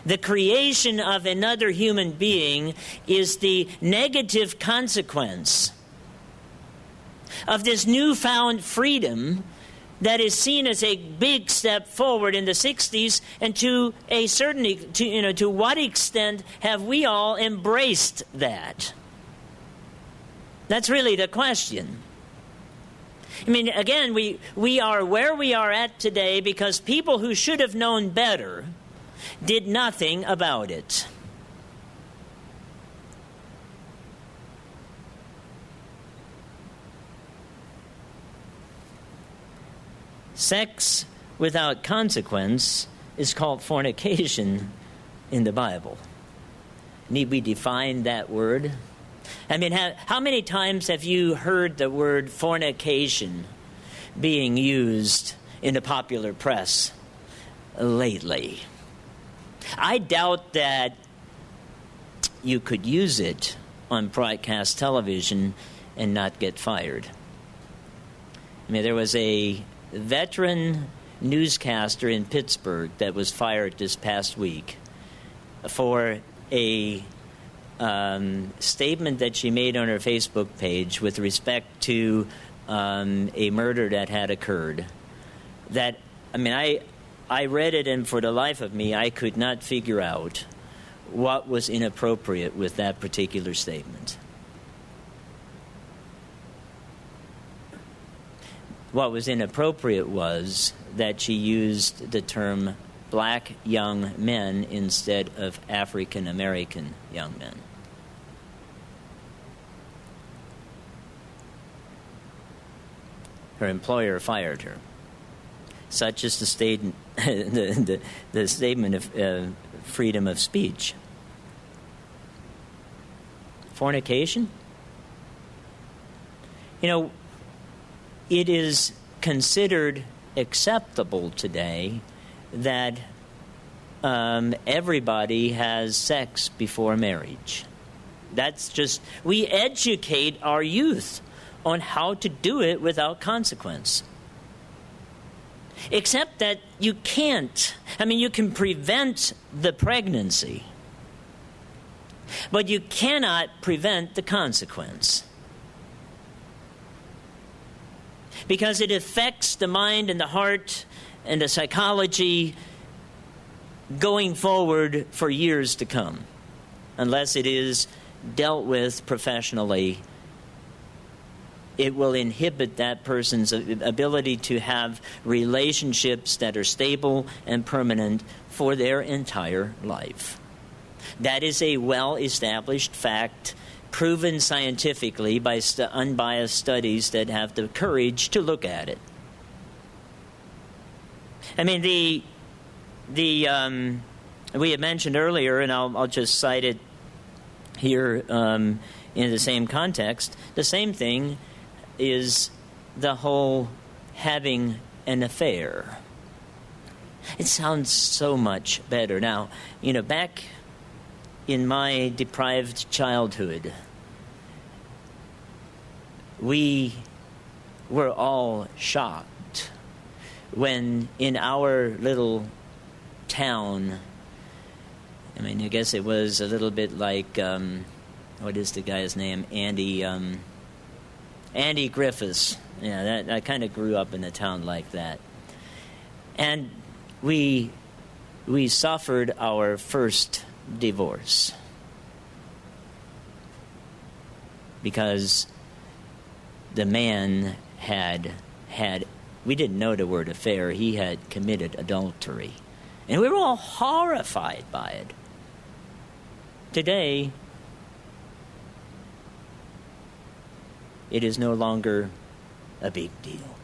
The creation of another human being is the negative consequence of this newfound freedom that is seen as a big step forward in the 60s, and to a certain, to what extent have we all embraced that? That's really the question. I mean, again, we are where we are at today because people who should have known better did nothing about it. Sex without consequence is called fornication in the Bible. Need we define that word? I mean, how many times have you heard the word fornication being used in the popular press lately? I doubt that you could use it on broadcast television and not get fired. I mean, there was a veteran newscaster in Pittsburgh that was fired this past week for a statement that she made on her Facebook page with respect to a murder that had occurred. That, I mean, I read it, and for the life of me, I could not figure out what was inappropriate with that particular statement. What was inappropriate was that she used the term black young men instead of African American young men. Her employer fired her. Such is the statement of freedom of speech. Fornication? You know, it is considered acceptable today that everybody has sex before marriage. That's just, we educate our youth on how to do it without consequence. Except that you can't. I mean, you can prevent the pregnancy, but you cannot prevent the consequence. Because it affects the mind and the heart and the psychology going forward for years to come, unless it is dealt with professionally. It will inhibit that person's ability to have relationships that are stable and permanent for their entire life. That is a well-established fact, proven scientifically by unbiased studies that have the courage to look at it. I mean, we had mentioned earlier, and I'll just cite it here in the same context, the same thing is the whole having an affair. It sounds so much better. Now, you know, back in my deprived childhood, we were all shocked when in our little town, I mean, I guess it was a little bit like, what is the guy's name? Andy Griffiths. Yeah, I kind of grew up in a town like that. And we suffered our first divorce because the man had, we didn't know the word affair, he had committed adultery. And we were all horrified by it. Today, it is no longer a big deal.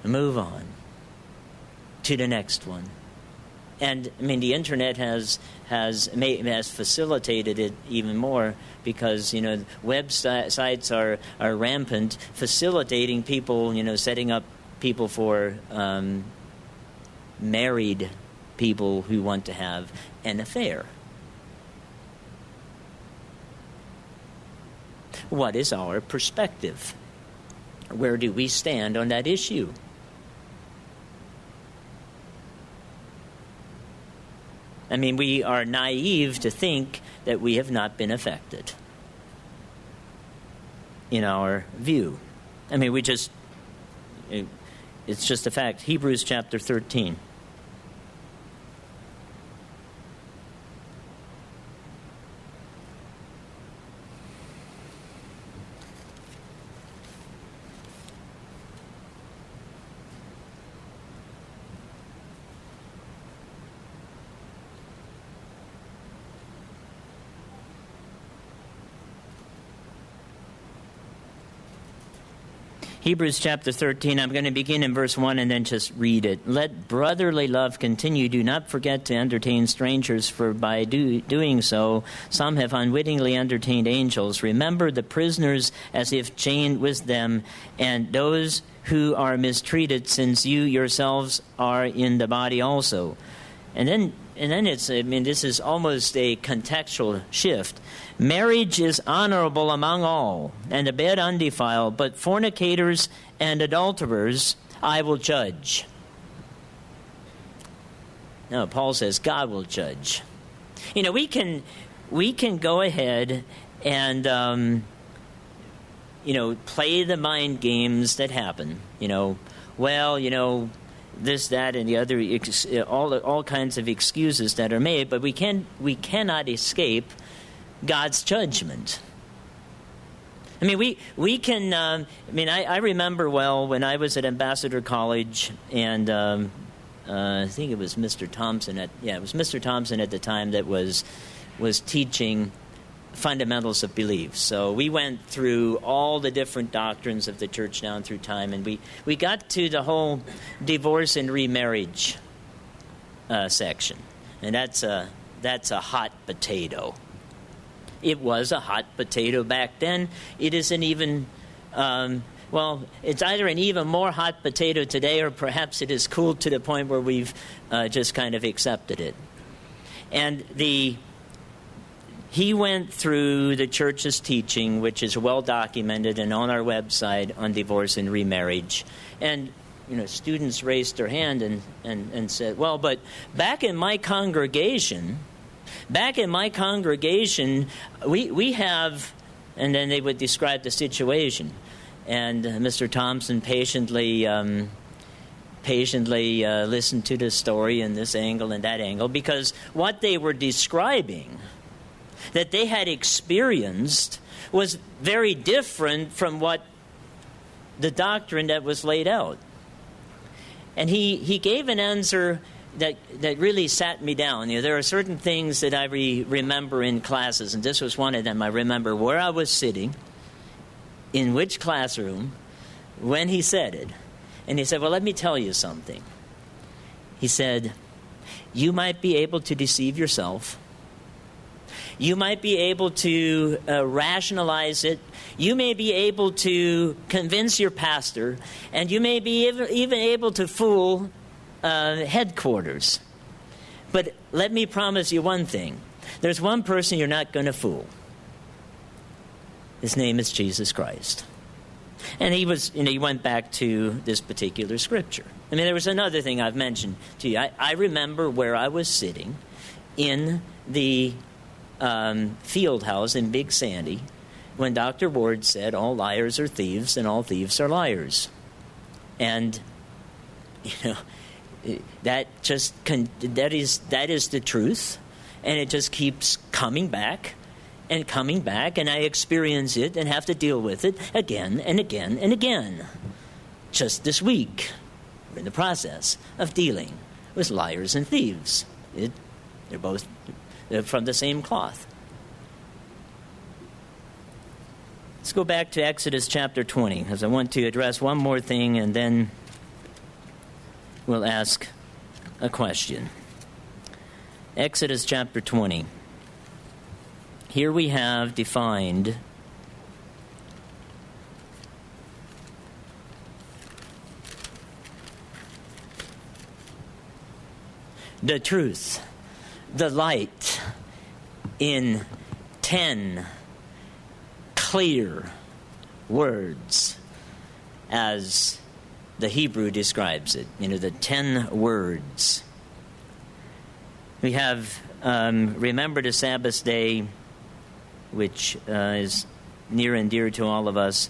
Move on to the next one. And I mean, the internet has facilitated it even more because, websites are rampant, facilitating people, setting up people for married people who want to have an affair. What is our perspective? Where do we stand on that issue? I mean, we are naive to think that we have not been affected in our view. I mean, it's just a fact. Hebrews chapter 13. Hebrews chapter 13, I'm going to begin in verse 1 and then just read it. Let brotherly love continue. Do not forget to entertain strangers, for by doing so, some have unwittingly entertained angels. Remember the prisoners as if chained with them, and those who are mistreated, since you yourselves are in the body also. And then this is almost a contextual shift. Marriage is honorable among all, and the bed undefiled, but fornicators and adulterers I will judge. No, Paul says God will judge. We can go ahead and play the mind games that happen. This, that, and the other, all kinds of excuses that are made, but we cannot escape God's judgment. I mean, we can. I remember well when I was at Ambassador College, and I think it was Mr. Thompson. It was Mr. Thompson at the time that was teaching fundamentals of belief. So we went through all the different doctrines of the church down through time, and we got to the whole divorce and remarriage section, and that's a hot potato. It was a hot potato back then. It isn't even it's either an even more hot potato today, or perhaps it is cooled to the point where we've just kind of accepted it. And he went through the church's teaching, which is well documented and on our website on divorce and remarriage. And students raised their hand and said, well, but back in my congregation, we have, and then they would describe the situation. And Mr. Thompson patiently listened to the story in this angle and that angle, because what they were describing that they had experienced was very different from what the doctrine that was laid out. And he gave an answer that really sat me down. There are certain things that I remember in classes, and this was one of them. I remember where I was sitting, in which classroom, when he said it. And he said, well, let me tell you something. He said, you might be able to deceive yourself. You might be able to rationalize it. You may be able to convince your pastor, and you may be even able to fool headquarters. But let me promise you one thing. There's one person you're not going to fool. His name is Jesus Christ. And he went back to this particular scripture. I mean, there was another thing I've mentioned to you. I remember where I was sitting in the field house in Big Sandy when Dr. Ward said all liars are thieves and all thieves are liars. And, that is the truth. And it just keeps coming back, and I experience it and have to deal with it again and again and again. Just this week, we're in the process of dealing with liars and thieves. They're both from the same cloth. Let's go back to Exodus chapter 20, because I want to address one more thing, and then we'll ask a question. Exodus chapter 20. Here we have defined the truth, the light, in 10 clear words, as the Hebrew describes it. The 10 words. We have remembered a Sabbath day, which is near and dear to all of us.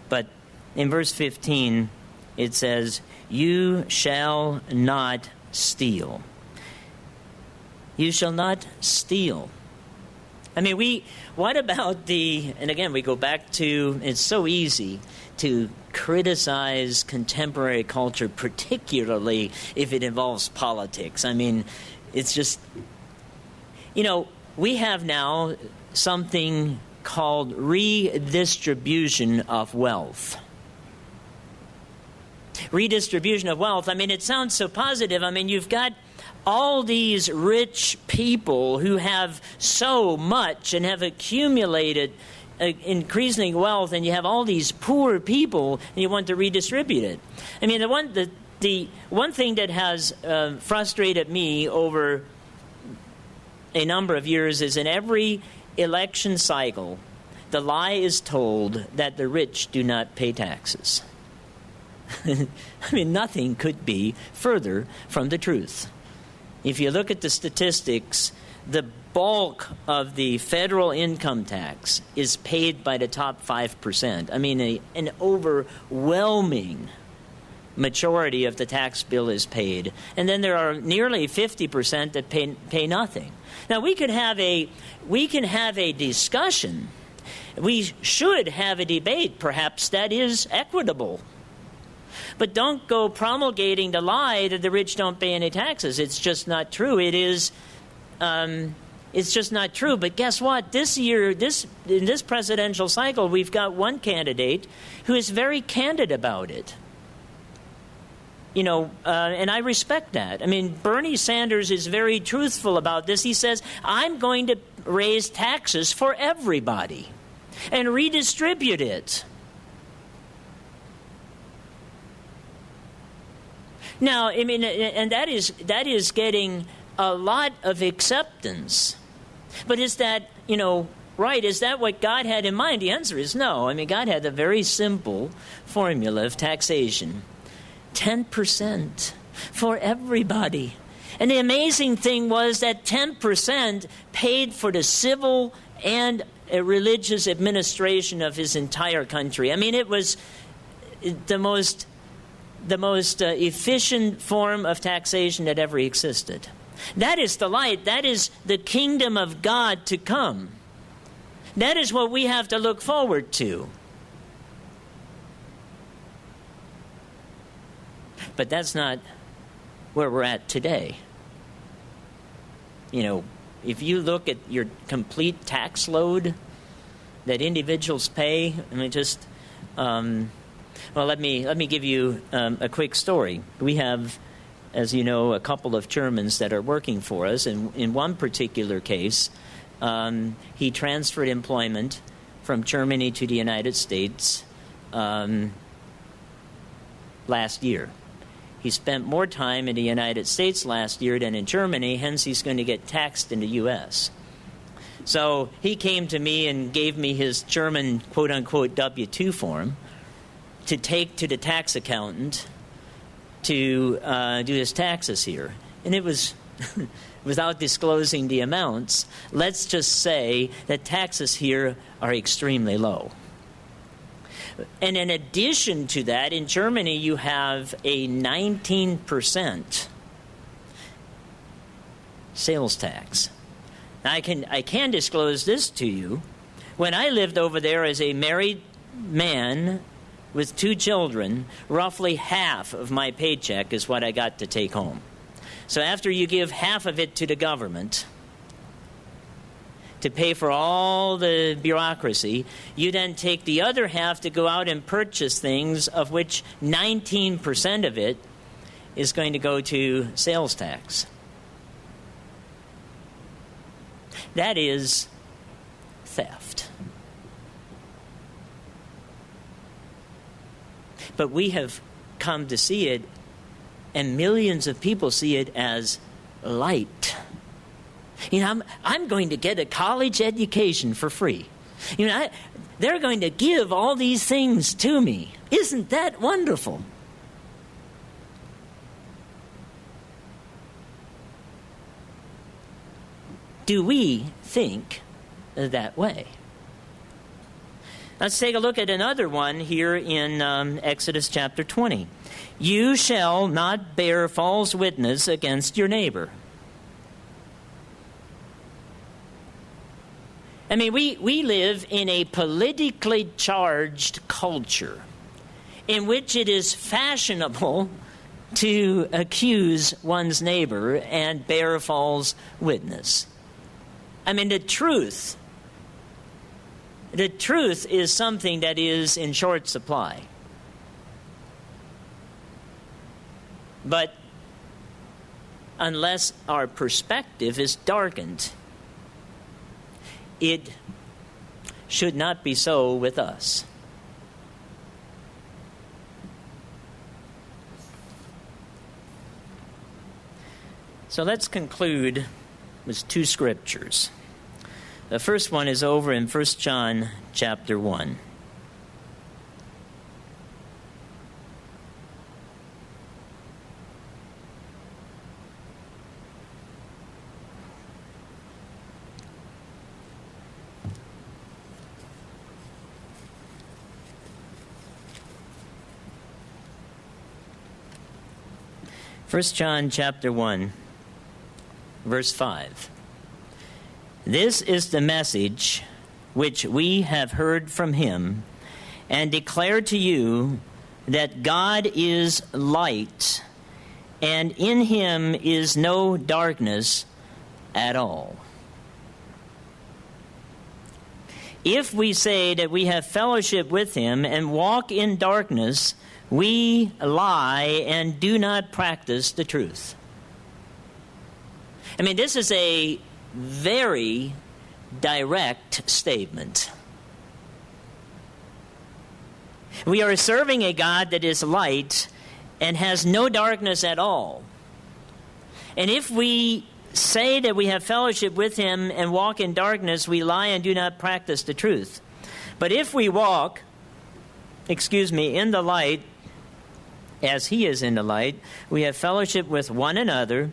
But in verse 15, it says, "You shall not steal." You shall not steal. I mean, what about and again, we go back to, it's so easy to criticize contemporary culture, particularly if it involves politics. I mean, it's just, we have now something called redistribution of wealth. Redistribution of wealth, I mean, it sounds so positive. I mean, you've got all these rich people who have so much and have accumulated increasing wealth, and you have all these poor people, and you want to redistribute it. I mean, the one thing that has frustrated me over a number of years is in every election cycle, the lie is told that the rich do not pay taxes. I mean, nothing could be further from the truth. If you look at the statistics, the bulk of the federal income tax is paid by the top 5%. I mean, an overwhelming majority of the tax bill is paid. And then there are nearly 50% that pay nothing. Now, we can have a discussion. We should have a debate, perhaps, that is equitable. But don't go promulgating the lie that the rich don't pay any taxes. It's just not true. It's just not true. But guess what? This year, in this presidential cycle, we've got one candidate who is very candid about it. And I respect that. I mean, Bernie Sanders is very truthful about this. He says, I'm going to raise taxes for everybody and redistribute it. Now, I mean, and that is getting a lot of acceptance. But is that, right? Is that what God had in mind? The answer is no. I mean, God had a very simple formula of taxation. 10% for everybody. And the amazing thing was that 10% paid for the civil and religious administration of his entire country. I mean, it was the most efficient form of taxation that ever existed. That is the light. That is the kingdom of God to come. That is what we have to look forward to. But that's not where we're at today. If you look at your complete tax load that individuals pay, I mean, just... Well, let me give you a quick story. We have, as you know, a couple of Germans that are working for us. And in one particular case, he transferred employment from Germany to the United States last year. He spent more time in the United States last year than in Germany, hence he's going to get taxed in the U.S. So he came to me and gave me his German, quote-unquote, W-2 form to take to the tax accountant to do his taxes here. And it was without disclosing the amounts, let's just say that taxes here are extremely low. And in addition to that, in Germany you have a 19% sales tax. Now, I can disclose this to you. When I lived over there as a married man with 2 children, roughly half of my paycheck is what I got to take home. So after you give half of it to the government to pay for all the bureaucracy, you then take the other half to go out and purchase things, of which 19% of it is going to go to sales tax. That is theft. But we have come to see it, and millions of people see it as light. You know, I'm going to get a college education for free. You know, they're going to give all these things to me. Isn't that wonderful? Do we think that way? Let's take a look at another one here in Exodus chapter 20. You shall not bear false witness against your neighbor. I mean, we live in a politically charged culture in which it is fashionable to accuse one's neighbor and bear false witness. I mean, the truth is something that is in short supply. But unless our perspective is darkened, it should not be so with us. So let's conclude with 2 scriptures. The first one is over in 1 John chapter 1. First John chapter 1, verse 5. This is the message which we have heard from him and declare to you, that God is light, and in him is no darkness at all. If we say that we have fellowship with him and walk in darkness, we lie and do not practice the truth. I mean, this is a very direct statement. We are serving a God that is light and has no darkness at all. And if we say that we have fellowship with him and walk in darkness, we lie and do not practice the truth. But if we walk, in the light, as he is in the light, we have fellowship with one another,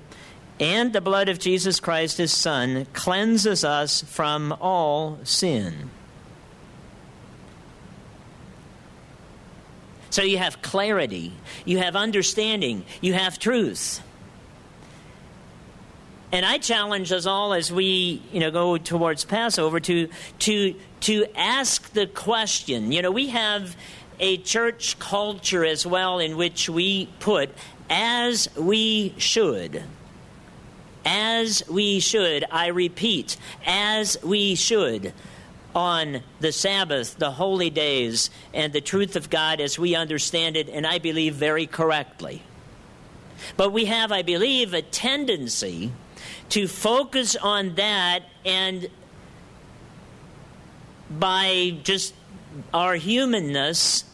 and the blood of Jesus Christ, his Son, cleanses us from all sin. So you have clarity, you have understanding, you have truth. And I challenge us all as we, go towards Passover to ask the question. We have a church culture as well in which we put as we should. As we should, I repeat, as we should, on the Sabbath, the holy days, and the truth of God as we understand it, and I believe very correctly. But we have, I believe, a tendency to focus on that, and by just our humanness,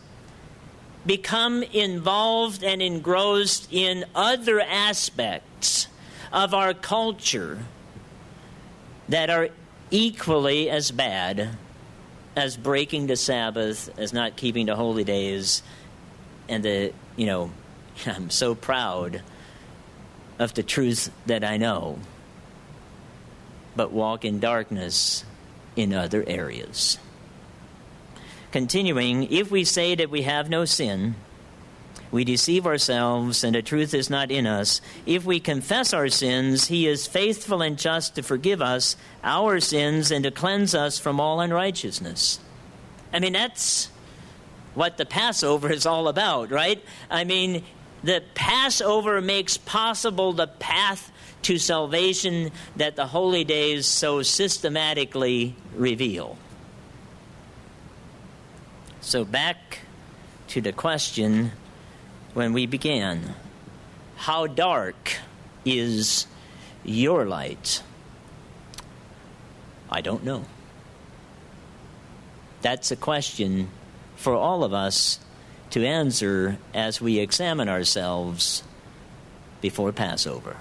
become involved and engrossed in other aspects of our culture that are equally as bad as breaking the Sabbath, as not keeping the holy days, and I'm so proud of the truth that I know. but walk in darkness in other areas. Continuing, if we say that we have no sin, we deceive ourselves and the truth is not in us. If we confess our sins, he is faithful and just to forgive us our sins and to cleanse us from all unrighteousness. I mean, that's what the Passover is all about, right? I mean, the Passover makes possible the path to salvation that the holy days so systematically reveal. So back to the question when we began. How dark is your light? I don't know. That's a question for all of us to answer as we examine ourselves before Passover.